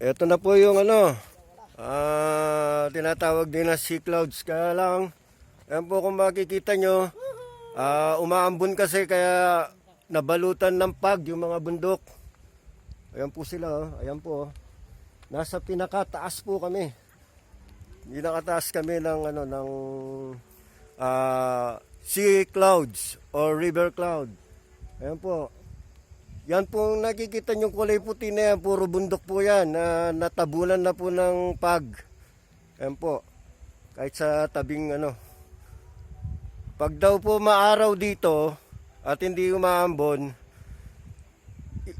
Ito na po yung ano, tinatawag din na sea clouds. Kaya lang, ayan po kung makikita nyo, umaambon kasi kaya nabalutan ng pag yung mga bundok. Ayan po sila, oh. Ayan po. Oh. Nasa pinakataas po kami. Pinakataas kami ng ano ng sea clouds or river cloud. Ayan po. Yan po nakikita nyo kulay puti na yan, puro bundok po yan na natabunan na po ng pag. Ayan po. Kahit sa tabing ano. Pag daw po maaraw dito at hindi umaambon,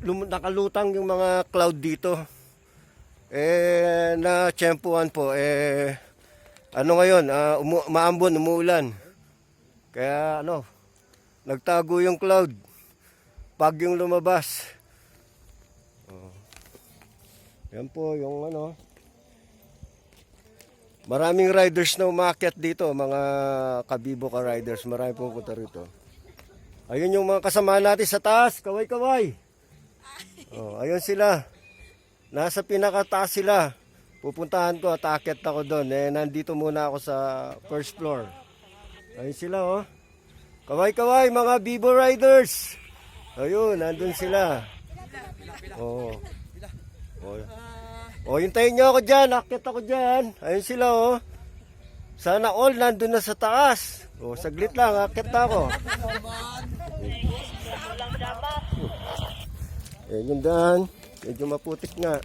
nakalutang yung mga cloud dito. Na tiyempuhan po, ano ngayon, maambon, umuulan. Kaya ano, nagtago yung cloud. Pag yung lumabas. Yan po yung ano. Maraming riders na umakyat dito, mga kabibo ka riders. Marami pong punta rito. Ayun yung mga kasama natin sa taas. Kaway-kaway. Ayun sila. Nasa pinakataas sila. Pupuntahan ko at aakyat ako doon. Nandito muna ako sa first floor. Ayun sila, oh. Kaway-kaway, mga bibo riders. Ayun, nandun sila. Oh. Hintayin nyo ako dyan. Aakyat ako dyan. Ayun sila, oh. Sana all nandun na sa taas. Saglit lang. Aakyat na ako. Ayun yung daan. Medyo maputik nga.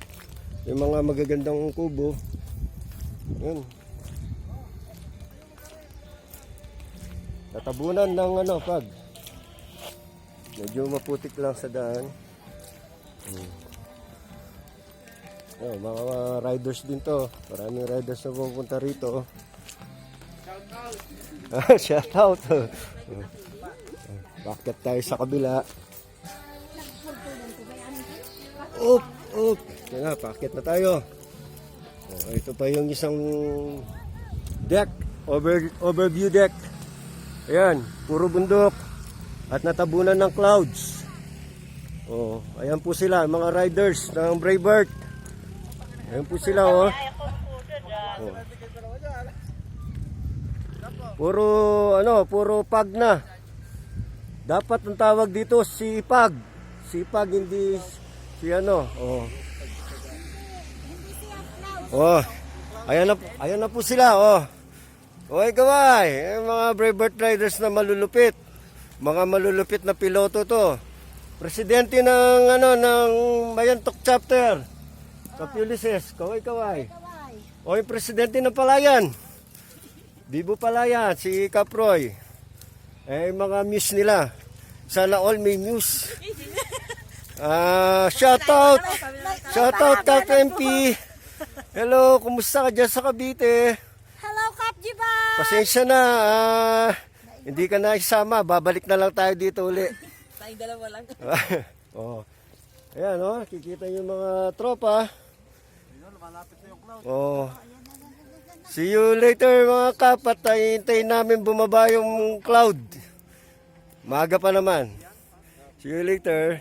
Yung mga magagandang kubo. Ayun. Tatabunan ng ano, pag. Medyo maputik lang sa daan. Mga riders din to. Maraming riders na pupunta rito. Shout out. Bakit tayo sa kabila? Up. Kaya pakit na tayo. Ito pa yung isang deck. Overview deck. Ayan, puro bundok. At natabunan ng clouds. Ayan po sila, mga riders ng Braebird. Ayan po sila, oh. Puro pag na. Dapat ang tawag dito sipag. Sipag, hindi si ano, ayan na po sila, Kaway, mga Braebird riders na malulupit. Mga malulupit na piloto to. Presidente ng ng Mayantok chapter. Kapulises, kaway. Yung presidente ng Palayan. Bibo Palayan, si Kaproy. Mga muse nila. Sana all may muse. Shout out Kap MP. Hello, kumusta ka dyan sa Cavite? Hello, Kap Jiba. Pasensya na, hindi ka na isama, babalik na lang tayo dito uli. Tayong dalawa lang. Ayan, kikita yung mga tropa. See you later mga Kap, at hintayin namin bumaba yung cloud. Maaga pa naman. See you later.